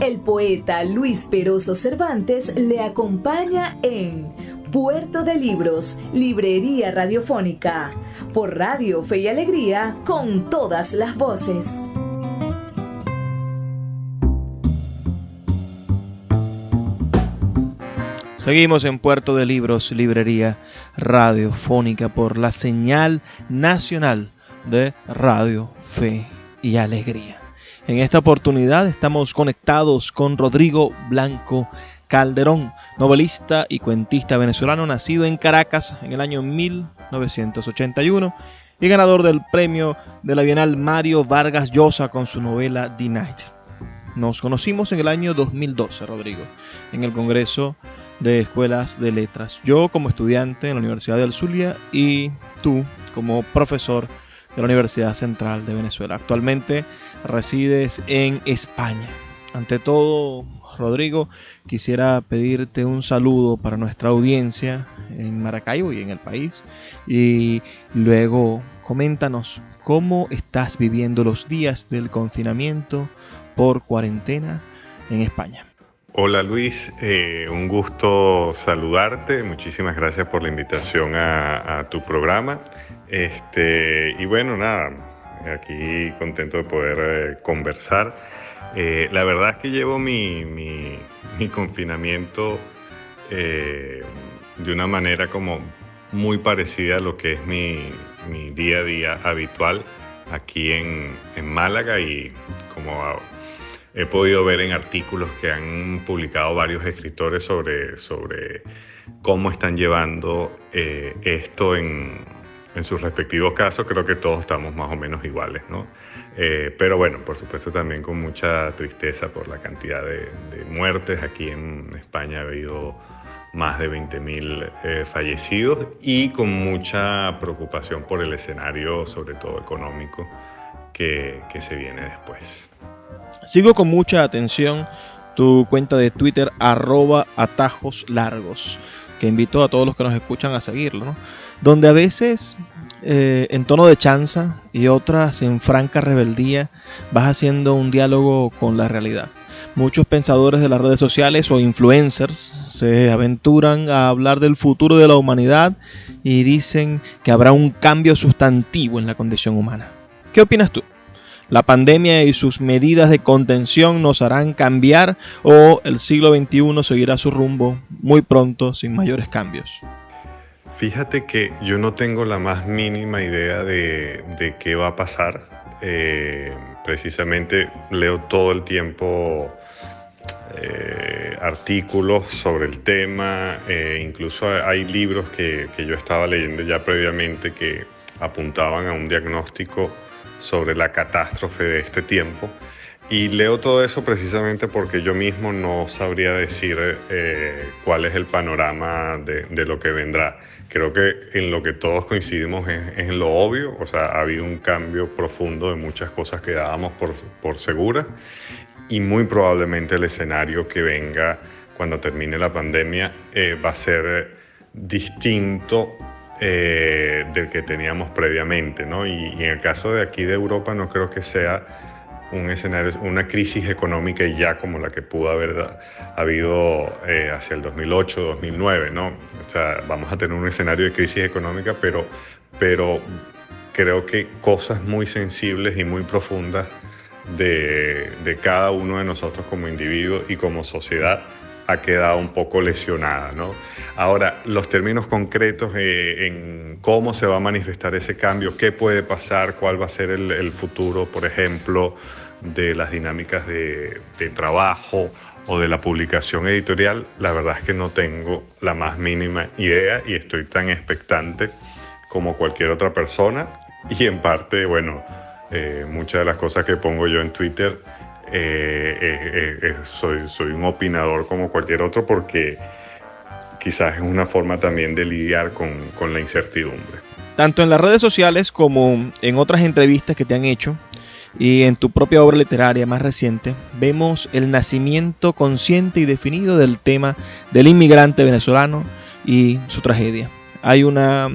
El poeta Luis Peroso Cervantes le acompaña en Puerto de Libros, Librería Radiofónica, por Radio Fe y Alegría, con todas las voces. Seguimos en Puerto de Libros, Librería Radiofónica, por la señal nacional de Radio Fe y Alegría. En esta oportunidad estamos conectados con Rodrigo Blanco Calderón, novelista y cuentista venezolano, nacido en Caracas en el año 1981 y ganador del premio de la Bienal Mario Vargas Llosa con su novela The Night. Nos conocimos en el año 2012, Rodrigo, en el Congreso de Escuelas de Letras. Yo como estudiante en la Universidad del Zulia y tú como profesor de la Universidad Central de Venezuela. Actualmente resides en España. Ante todo, Rodrigo, quisiera pedirte un saludo para nuestra audiencia en Maracaibo y en el país. Y luego coméntanos cómo estás viviendo los días del confinamiento por cuarentena en España. Hola Luis, un gusto saludarte. Muchísimas gracias por la invitación a tu programa. Y bueno, nada, aquí contento de poder conversar. La verdad es que llevo mi confinamiento de una manera como muy parecida a lo que es mi día a día habitual aquí en Málaga, y como he podido ver en artículos que han publicado varios escritores sobre cómo están llevando esto en sus respectivos casos, creo que todos estamos más o menos iguales, ¿no? Pero bueno, por supuesto también con mucha tristeza por la cantidad de muertes. Aquí en España ha habido más de 20.000 fallecidos, y con mucha preocupación por el escenario, sobre todo económico, que se viene después. Sigo con mucha atención tu cuenta de Twitter, @atajoslargos, que invito a todos los que nos escuchan a seguirlo, ¿no? Donde a veces en tono de chanza y otras en franca rebeldía vas haciendo un diálogo con la realidad. Muchos pensadores de las redes sociales o influencers se aventuran a hablar del futuro de la humanidad y dicen que habrá un cambio sustantivo en la condición humana. ¿Qué opinas tú? ¿La pandemia y sus medidas de contención nos harán cambiar, o el siglo XXI seguirá su rumbo muy pronto sin mayores cambios? Fíjate que yo no tengo la más mínima idea de qué va a pasar. Precisamente leo todo el tiempo artículos sobre el tema. Incluso hay libros que yo estaba leyendo ya previamente que apuntaban a un diagnóstico sobre la catástrofe de este tiempo, y leo todo eso precisamente porque yo mismo no sabría decir cuál es el panorama de lo que vendrá. Creo que en lo que todos coincidimos es en lo obvio. O sea, ha habido un cambio profundo de muchas cosas que dábamos por seguras, y muy probablemente el escenario que venga cuando termine la pandemia va a ser distinto del que teníamos previamente, ¿no? Y en el caso de aquí de Europa no creo que sea un escenario, una crisis económica ya como la que pudo haber habido hacia el 2008, 2009, ¿no? O sea, vamos a tener un escenario de crisis económica, pero creo que cosas muy sensibles y muy profundas de cada uno de nosotros como individuo y como sociedad ha quedado un poco lesionada, ¿no? Ahora, los términos concretos en cómo se va a manifestar ese cambio, qué puede pasar, cuál va a ser el futuro, por ejemplo, de las dinámicas de trabajo o de la publicación editorial, la verdad es que no tengo la más mínima idea, y estoy tan expectante como cualquier otra persona. Y en parte, bueno, muchas de las cosas que pongo yo en Twitter, soy un opinador como cualquier otro, porque quizás es una forma también de lidiar con la incertidumbre. Tanto en las redes sociales como en otras entrevistas que te han hecho y en tu propia obra literaria más reciente, vemos el nacimiento consciente y definido del tema del inmigrante venezolano y su tragedia. Hay una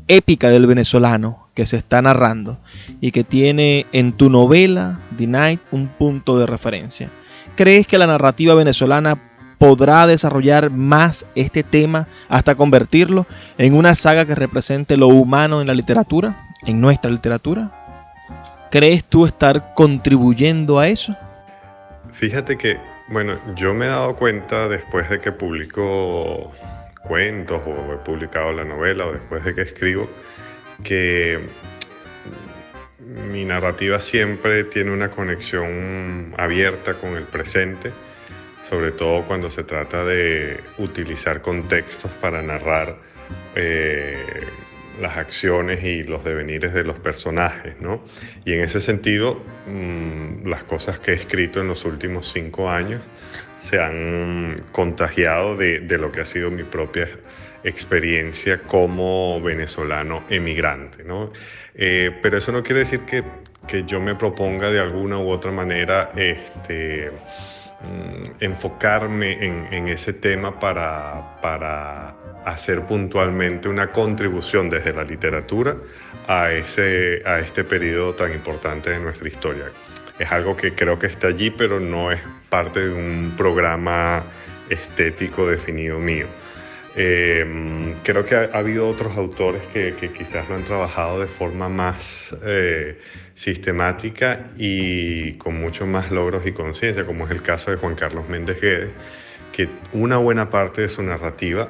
épica del venezolano que se está narrando y que tiene en tu novela The Night un punto de referencia. ¿Crees que la narrativa venezolana podrá desarrollar más este tema hasta convertirlo en una saga que represente lo humano en la literatura, en nuestra literatura? ¿Crees tú estar contribuyendo a eso? Fíjate que, bueno, yo me he dado cuenta después de que publico cuentos o he publicado la novela o después de que escribo, que mi narrativa siempre tiene una conexión abierta con el presente, sobre todo cuando se trata de utilizar contextos para narrar las acciones y los devenires de los personajes, ¿no? Y en ese sentido, las cosas que he escrito en los últimos 5 años se han contagiado de lo que ha sido mi propia experiencia como venezolano emigrante, ¿no? Pero eso no quiere decir que yo me proponga de alguna u otra manera enfocarme en ese tema para hacer puntualmente una contribución desde la literatura a este periodo tan importante de nuestra historia. Es algo que creo que está allí, pero no es parte de un programa estético definido mío. Creo que ha habido otros autores que quizás lo han trabajado de forma más sistemática y con mucho más logros y conciencia, como es el caso de Juan Carlos Méndez Guedes, que una buena parte de su narrativa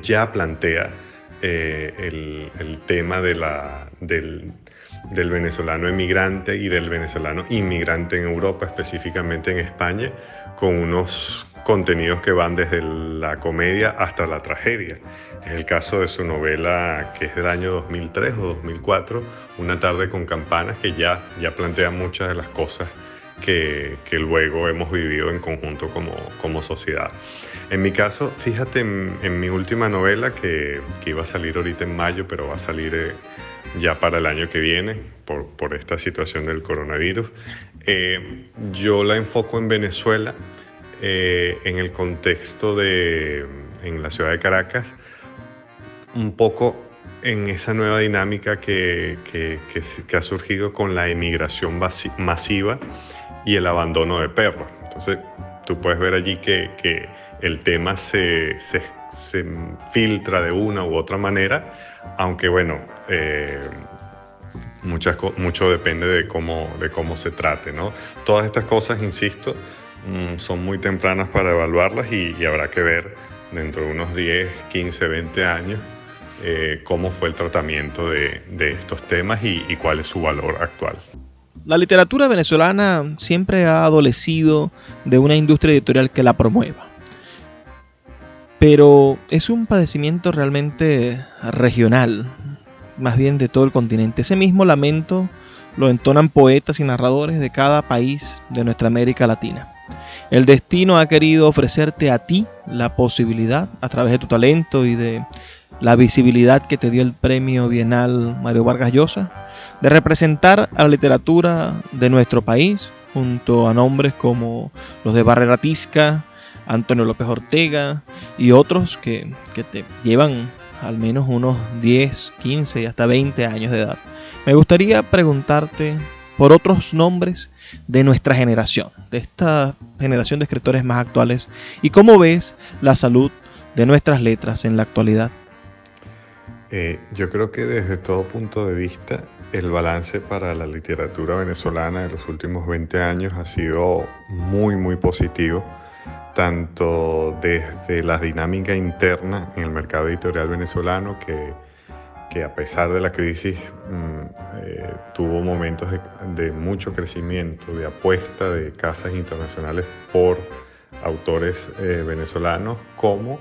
ya plantea el tema del venezolano emigrante y del venezolano inmigrante en Europa, específicamente en España, con unos contenidos que van desde la comedia hasta la tragedia. Es el caso de su novela, que es del año 2003 o 2004, Una tarde con campanas, que ya plantea muchas de las cosas que luego hemos vivido en conjunto como sociedad. En mi caso, fíjate, en mi última novela, que iba a salir ahorita en mayo, pero va a salir ya para el año que viene, por esta situación del coronavirus, yo la enfoco en Venezuela, en el contexto en la ciudad de Caracas, un poco en esa nueva dinámica que ha surgido con la emigración masiva y el abandono de perros. Entonces, tú puedes ver allí que el tema se filtra de una u otra manera, aunque bueno, mucho depende de cómo se trate, ¿no? Todas estas cosas, insisto, son muy tempranas para evaluarlas y habrá que ver dentro de unos 10, 15, 20 años cómo fue el tratamiento de estos temas y cuál es su valor actual. La literatura venezolana siempre ha adolecido de una industria editorial que la promueva. Pero es un padecimiento realmente regional, más bien de todo el continente. Ese mismo lamento lo entonan poetas y narradores de cada país de nuestra América Latina. El destino ha querido ofrecerte a ti la posibilidad, a través de tu talento y de la visibilidad que te dio el premio Bienal Mario Vargas Llosa, de representar a la literatura de nuestro país junto a nombres como los de Barrera Tisca, Antonio López Ortega y otros que te llevan al menos unos 10, 15 y hasta 20 años de edad. Me gustaría preguntarte por otros nombres de nuestra generación, de esta generación de escritores más actuales, y cómo ves la salud de nuestras letras en la actualidad. Yo creo que desde todo punto de vista, el balance para la literatura venezolana de los últimos 20 años ha sido muy, muy positivo, tanto desde la dinámica interna en el mercado editorial venezolano, que a pesar de la crisis tuvo momentos de mucho crecimiento, de apuesta de casas internacionales por autores venezolanos, como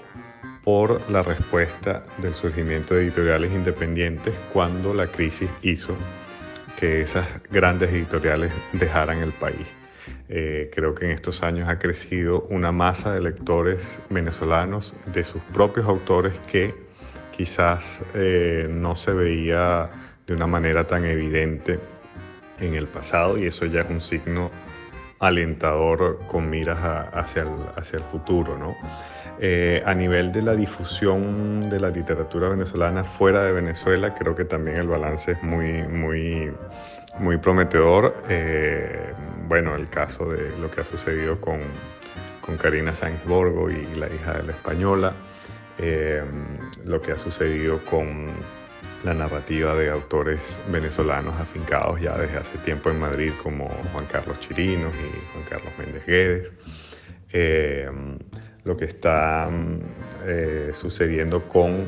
por la respuesta del surgimiento de editoriales independientes cuando la crisis hizo que esas grandes editoriales dejaran el país. Creo que en estos años ha crecido una masa de lectores venezolanos de sus propios autores que quizás no se veía de una manera tan evidente en el pasado, y eso ya es un signo alentador con miras hacia el futuro, ¿no? A nivel de la difusión de la literatura venezolana fuera de Venezuela, creo que también el balance es muy prometedor. Bueno, el caso de lo que ha sucedido con Karina Sáenz Borgo y la hija de la española, lo que ha sucedido con la narrativa de autores venezolanos afincados ya desde hace tiempo en Madrid, como Juan Carlos Chirinos y Juan Carlos Méndez Guedes. Lo que está sucediendo con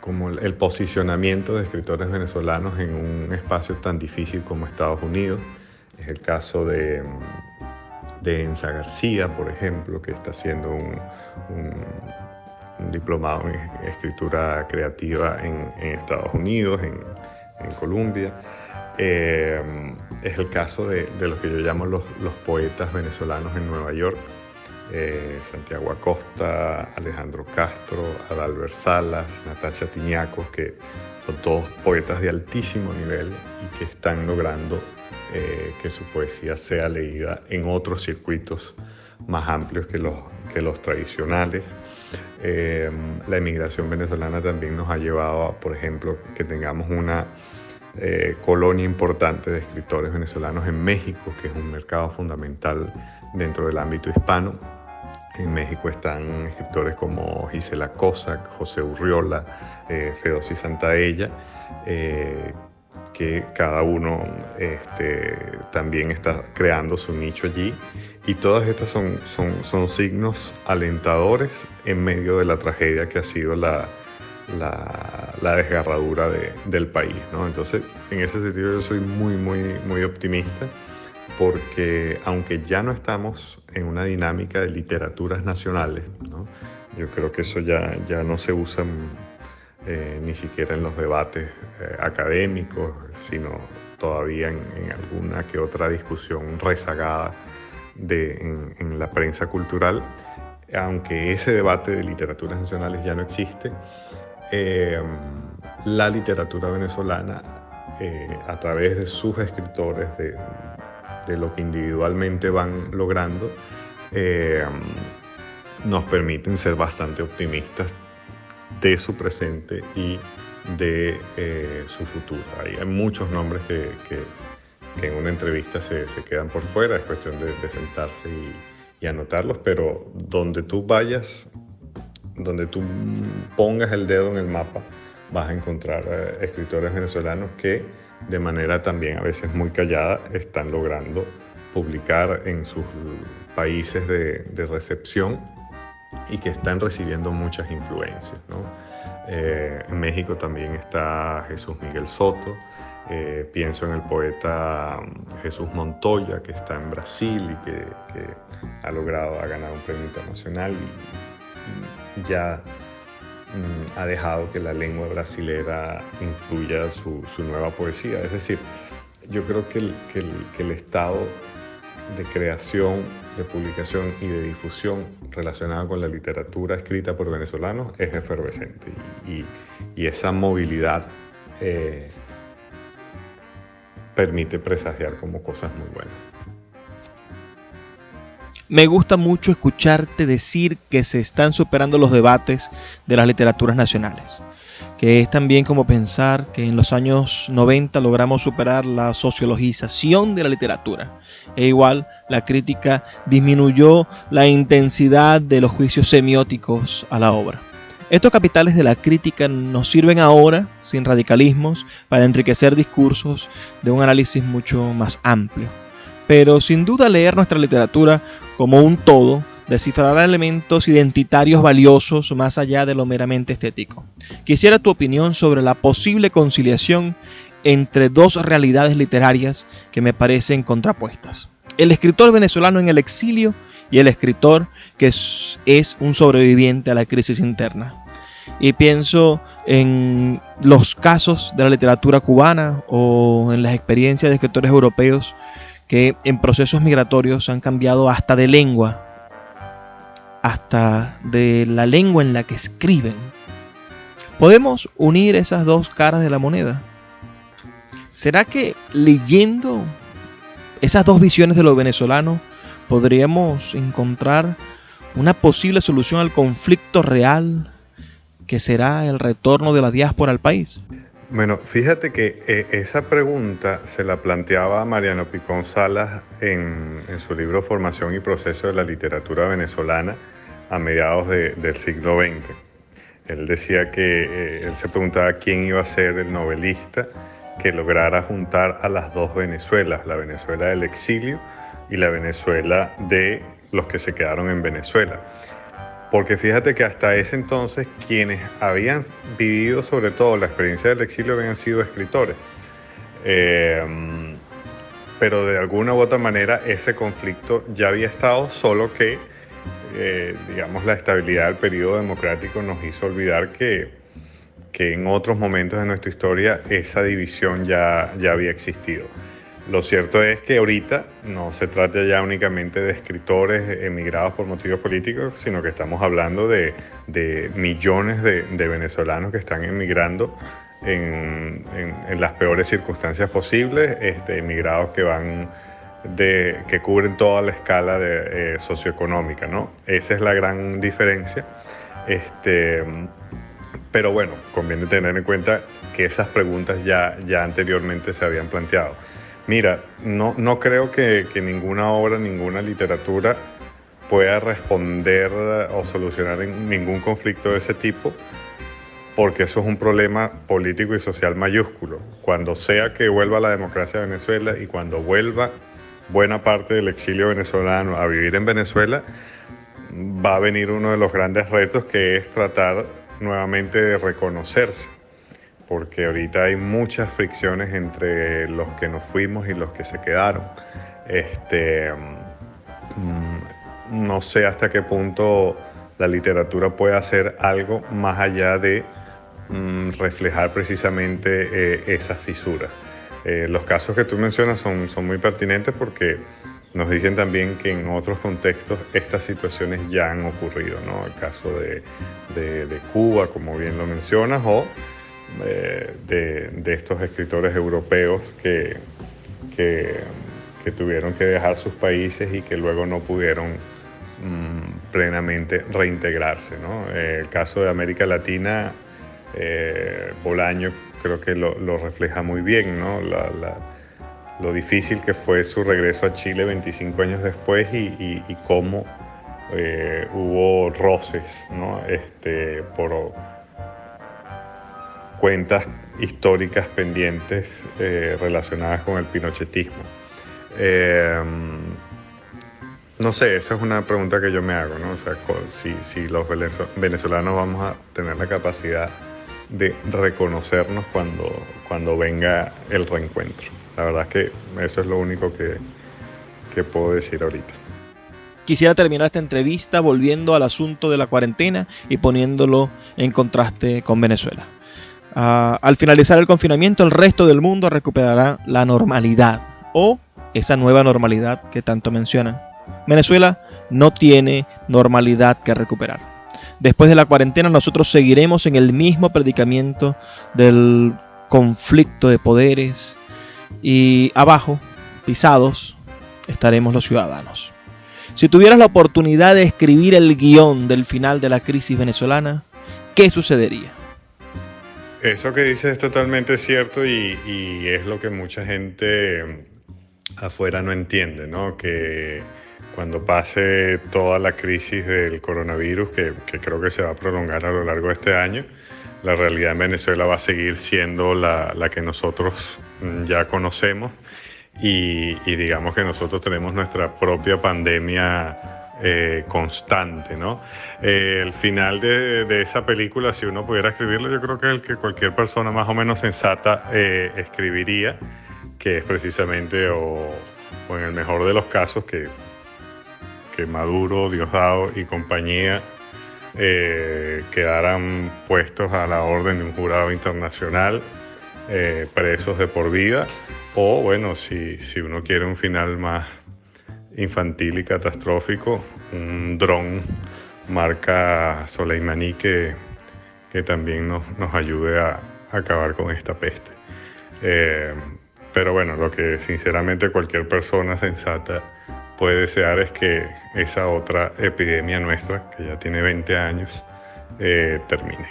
como el posicionamiento de escritores venezolanos en un espacio tan difícil como Estados Unidos. Es el caso de Enza García, por ejemplo, que está haciendo un diplomado en escritura creativa en Estados Unidos, en Colombia. Es el caso de lo que yo llamo los poetas venezolanos en Nueva York. Santiago Acosta, Alejandro Castro, Adalbert Salas, Natacha Tiñacos, que son todos poetas de altísimo nivel y que están logrando que su poesía sea leída en otros circuitos más amplios que los tradicionales. La emigración venezolana también nos ha llevado a, por ejemplo, que tengamos una colonia importante de escritores venezolanos en México, que es un mercado fundamental dentro del ámbito hispano. En México están escritores como Gisela Cossack, José Urriola, Fedosi Santaella, que cada uno también está creando su nicho allí. Y todas estas son signos alentadores en medio de la tragedia que ha sido la desgarradura del país, ¿no? Entonces, en ese sentido yo soy muy optimista, porque aunque ya no estamos en una dinámica de literaturas nacionales, ¿no? Yo creo que eso ya no se usa ni siquiera en los debates académicos, sino todavía en alguna que otra discusión rezagada en la prensa cultural. Aunque ese debate de literaturas nacionales ya no existe, la literatura venezolana, a través de sus escritores, de lo que individualmente van logrando, nos permiten ser bastante optimistas de su presente y de su futuro. Hay muchos nombres que en una entrevista se quedan por fuera, es cuestión de sentarse y anotarlos, pero donde tú vayas, donde tú pongas el dedo en el mapa, vas a encontrar escritores venezolanos que de manera también a veces muy callada están logrando publicar en sus países de recepción y que están recibiendo muchas influencias, ¿no? En México también está Jesús Miguel Soto. Pienso en el poeta Jesús Montoya, que está en Brasil y que ha ganado un premio internacional y ya ha dejado que la lengua brasilera influya su nueva poesía. Es decir, yo creo que el estado de creación, de publicación y de difusión relacionado con la literatura escrita por venezolanos es efervescente y esa movilidad permite presagiar como cosas muy buenas. Me gusta mucho escucharte decir que se están superando los debates de las literaturas nacionales, que es también como pensar que en los años 90 logramos superar la sociologización de la literatura, e igual la crítica disminuyó la intensidad de los juicios semióticos a la obra. Estos capitales de la crítica nos sirven ahora, sin radicalismos, para enriquecer discursos de un análisis mucho más amplio. Pero sin duda leer nuestra literatura como un todo descifrará elementos identitarios valiosos más allá de lo meramente estético. Quisiera tu opinión sobre la posible conciliación entre dos realidades literarias que me parecen contrapuestas: el escritor venezolano en el exilio y el escritor que es un sobreviviente a la crisis interna. Y pienso en los casos de la literatura cubana o en las experiencias de escritores europeos que en procesos migratorios han cambiado hasta de lengua, hasta de la lengua en la que escriben. ¿Podemos unir esas dos caras de la moneda? ¿Será que leyendo esas dos visiones de lo venezolano podríamos encontrar una posible solución al conflicto real que será el retorno de la diáspora al país? Bueno, fíjate que esa pregunta se la planteaba Mariano Picón Salas en su libro Formación y Proceso de la Literatura Venezolana a mediados del siglo XX. Él decía que él se preguntaba quién iba a ser el novelista que lograra juntar a las dos Venezuelas, la Venezuela del exilio y la Venezuela de los que se quedaron en Venezuela. Porque fíjate que hasta ese entonces quienes habían vivido sobre todo la experiencia del exilio habían sido escritores. Pero de alguna u otra manera ese conflicto ya había estado, solo que digamos la estabilidad del periodo democrático nos hizo olvidar que en otros momentos de nuestra historia esa división ya había existido. Lo cierto es que ahorita no se trata ya únicamente de escritores emigrados por motivos políticos, sino que estamos hablando de millones de venezolanos que están emigrando en las peores circunstancias posibles, emigrados que cubren toda la escala socioeconómica, ¿no? Esa es la gran diferencia. Pero bueno, conviene tener en cuenta que esas preguntas ya anteriormente se habían planteado. Mira, no creo que ninguna obra, ninguna literatura pueda responder o solucionar ningún conflicto de ese tipo, porque eso es un problema político y social mayúsculo. Cuando sea que vuelva la democracia a Venezuela y cuando vuelva buena parte del exilio venezolano a vivir en Venezuela, va a venir uno de los grandes retos, que es tratar nuevamente de reconocerse, porque ahorita hay muchas fricciones entre los que nos fuimos y los que se quedaron. No sé hasta qué punto la literatura puede hacer algo más allá de reflejar precisamente esas fisuras. Los casos que tú mencionas son muy pertinentes porque nos dicen también que en otros contextos estas situaciones ya han ocurrido, ¿no? El caso de Cuba, como bien lo mencionas, o de estos escritores europeos que tuvieron que dejar sus países y que luego no pudieron plenamente reintegrarse, ¿no? El caso de América Latina, Bolaño creo que lo refleja muy bien, ¿no? Lo difícil que fue su regreso a Chile 25 años después y cómo hubo roces, ¿no? Por cuentas históricas pendientes relacionadas con el pinochetismo. No sé, esa es una pregunta que yo me hago, ¿no? O sea, si los venezolanos vamos a tener la capacidad de reconocernos cuando venga el reencuentro. La verdad es que eso es lo único que puedo decir ahorita. Quisiera terminar esta entrevista volviendo al asunto de la cuarentena y poniéndolo en contraste con Venezuela. Al finalizar el confinamiento, el resto del mundo recuperará la normalidad, o esa nueva normalidad que tanto mencionan. Venezuela no tiene normalidad que recuperar. Después de la cuarentena nosotros seguiremos en el mismo predicamento del conflicto de poderes y abajo, pisados, estaremos los ciudadanos. Si tuvieras la oportunidad de escribir el guión del final de la crisis venezolana, ¿qué sucedería? Eso que dices es totalmente cierto y es lo que mucha gente afuera no entiende, ¿no? Que cuando pase toda la crisis del coronavirus, que creo que se va a prolongar a lo largo de este año, la realidad en Venezuela va a seguir siendo la que nosotros ya conocemos y digamos que nosotros tenemos nuestra propia pandemia constante, ¿no? El final de esa película, si uno pudiera escribirlo, yo creo que es el que cualquier persona más o menos sensata escribiría, que es precisamente, o en el mejor de los casos, que Maduro, Diosdado y compañía quedaran puestos a la orden de un jurado internacional, presos de por vida, o bueno, si uno quiere un final más infantil y catastrófico, un dron marca Soleimani que también nos ayude a acabar con esta peste. Pero bueno, lo que sinceramente cualquier persona sensata puede desear es que esa otra epidemia nuestra, que ya tiene 20 años, termine.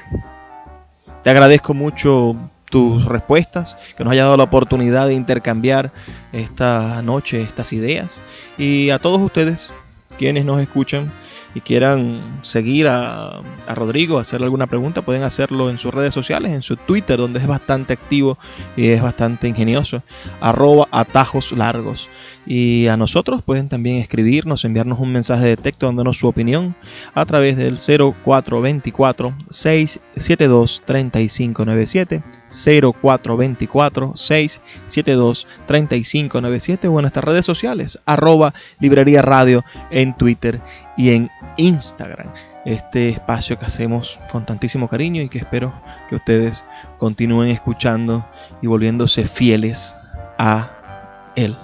Te agradezco mucho tus respuestas, que nos haya dado la oportunidad de intercambiar esta noche estas ideas, y a todos ustedes quienes nos escuchan y quieran seguir a Rodrigo, hacerle alguna pregunta, pueden hacerlo en sus redes sociales, en su Twitter, donde es bastante activo y es bastante ingenioso, @atajoslargos. Y a nosotros pueden también escribirnos, enviarnos un mensaje de texto dándonos su opinión a través del 0424-672-3597, 0424-672-3597, o en nuestras redes sociales, @Librería Radio en Twitter y en Instagram. Este espacio que hacemos con tantísimo cariño y que espero que ustedes continúen escuchando y volviéndose fieles a él.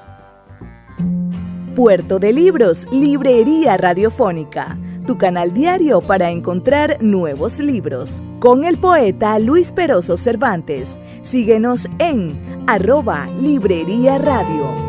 Puerto de Libros, Librería Radiofónica, tu canal diario para encontrar nuevos libros. Con el poeta Luis Peroso Cervantes. Síguenos en @Librería Radio.